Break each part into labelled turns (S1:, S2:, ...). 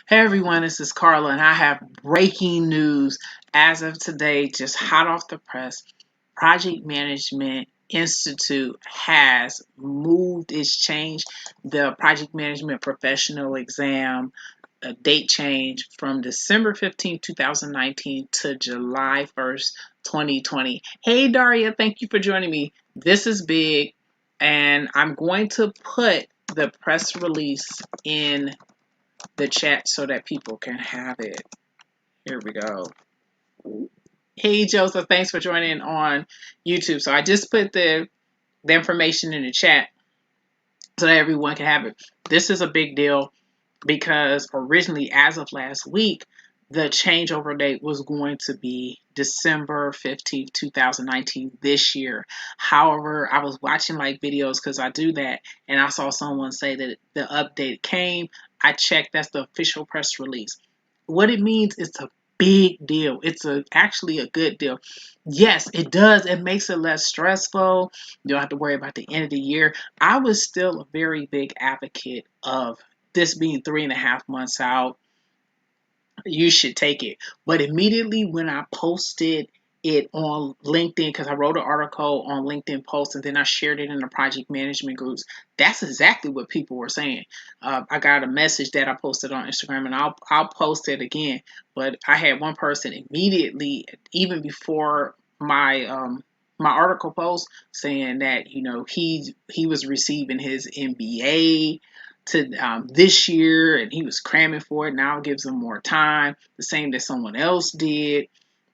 S1: Hey everyone, this is Carla, and I have breaking news as of today, just hot off the press. Project Management Institute has moved, it's changed the Project Management Professional exam date change from December 15th, 2019 to July 1st, 2020. Hey Daria, thank you for joining me. This is big, and I'm going to put the press release in the chat so that people can have it. Here we go. Hey Joseph, thanks for joining on YouTube. So I just put the information in the chat so that everyone can have it. This is a big deal because originally, as of last week, the changeover date was going to be December 15th, 2019, this year. However, I was watching like videos because I do that, and I saw someone say that the update came. I checked, that's the official press release. What it means is a big deal. It's actually a good deal. Yes, it does. It makes it less stressful. You don't have to worry about the end of the year. I was still a very big advocate of this being 3.5 months out. You should take it. But immediately when I posted it on LinkedIn, because I wrote an article on LinkedIn post and then I shared it in the project management groups, that's exactly what people were saying. I got a message that I posted on Instagram, and I'll post it again. But I had one person immediately, even before my article post, saying that he was receiving his MBA to this year, and he was cramming for it. Now it gives him more time, the same that someone else did.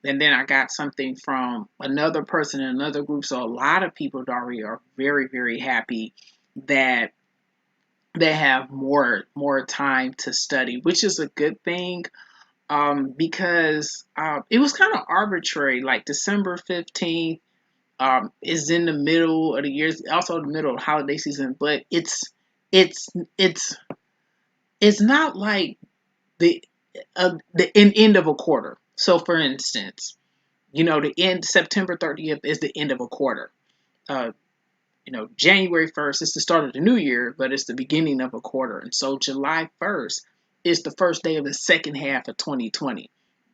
S1: And then I got something from another person in another group. So a lot of people, Daria, are very, very happy that they have more time to study, which is a good thing. Because it was kind of arbitrary. Like December 15th is in the middle of the year, also the middle of the holiday season, but it's it's it's not like the end of a quarter. So, for instance, the end September 30th is the end of a quarter. Uh, January 1st is the start of the new year, but it's the beginning of a quarter. And so July 1st is the first day of the second half of 2020.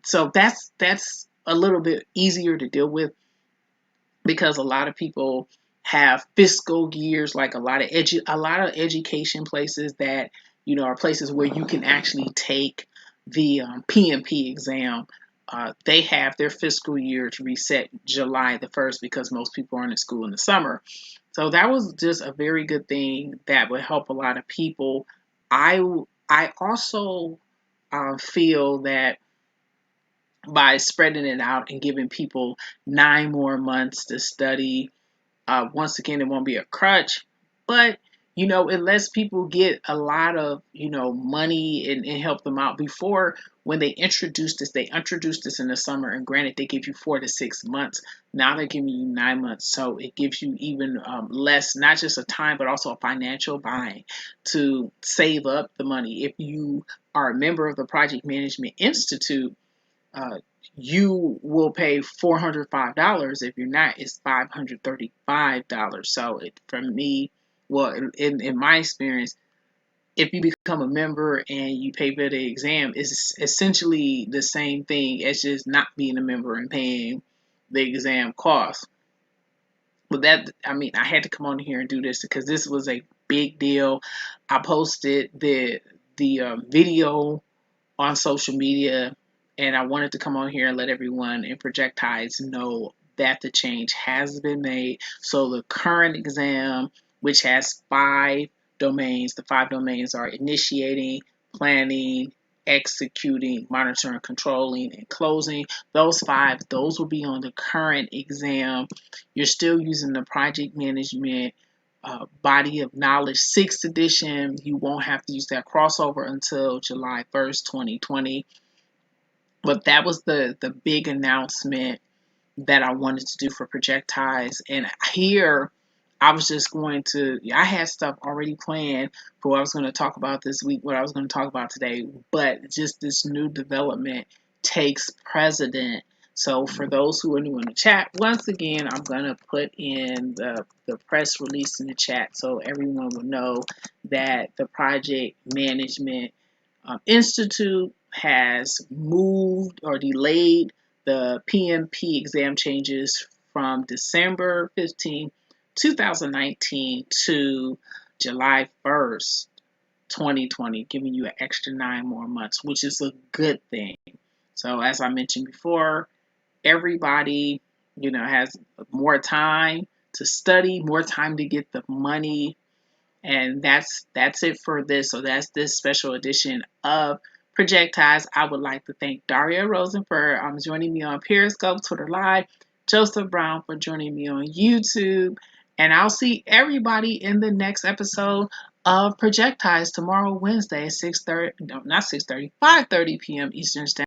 S1: So that's a little bit easier to deal with because a lot of people have fiscal years, like a lot of education places that are places where you can actually take the PMP exam. They have their fiscal years reset July the 1st because most people aren't in school in the summer. So that was just a very good thing that would help a lot of people. I I also feel that by spreading it out and giving people 9 more months to study. Once again, it won't be a crutch, but it lets people get a lot of money and help them out. Before, when they introduced this in the summer, and granted, they give you 4 to 6 months. Now they're giving you 9 months, so it gives you even less, not just a time, but also a financial buying to save up the money. If you are a member of the Project Management Institute, uh, you will pay $405. If you're not, it's $535. So for me, well, in my experience, if you become a member and you pay for the exam, it's essentially the same thing as just not being a member and paying the exam cost. But I had to come on here and do this because this was a big deal. I posted the video on social media, and I wanted to come on here and let everyone in Projectides know that the change has been made. So the current exam, which has 5 domains, the 5 domains are initiating, planning, executing, monitoring, controlling, and closing. Those will be on the current exam. You're still using the project management body of knowledge 6th edition. You won't have to use that crossover until July 1st, 2020. But that was the big announcement that I wanted to do for Projectiles. And here, I had stuff already planned for what I was going to talk about this week, what I was going to talk about today, but just this new development takes precedent. So for those who are new in the chat, once again, I'm going to put in the press release in the chat so everyone will know that the project management Institute has moved or delayed the PMP exam changes from December 15, 2019 to July 1st, 2020, giving you an extra 9 more months, which is a good thing. So, as I mentioned before, everybody, has more time to study, more time to get the money, and that's it for this. So that's this special edition of Projectiles. I would like to thank Daria Rosen for joining me on Periscope, Twitter Live, Joseph Brown for joining me on YouTube, and I'll see everybody in the next episode of Projectiles tomorrow, Wednesday at 6:30. No, not 6:30, 5:30 p.m. Eastern Standard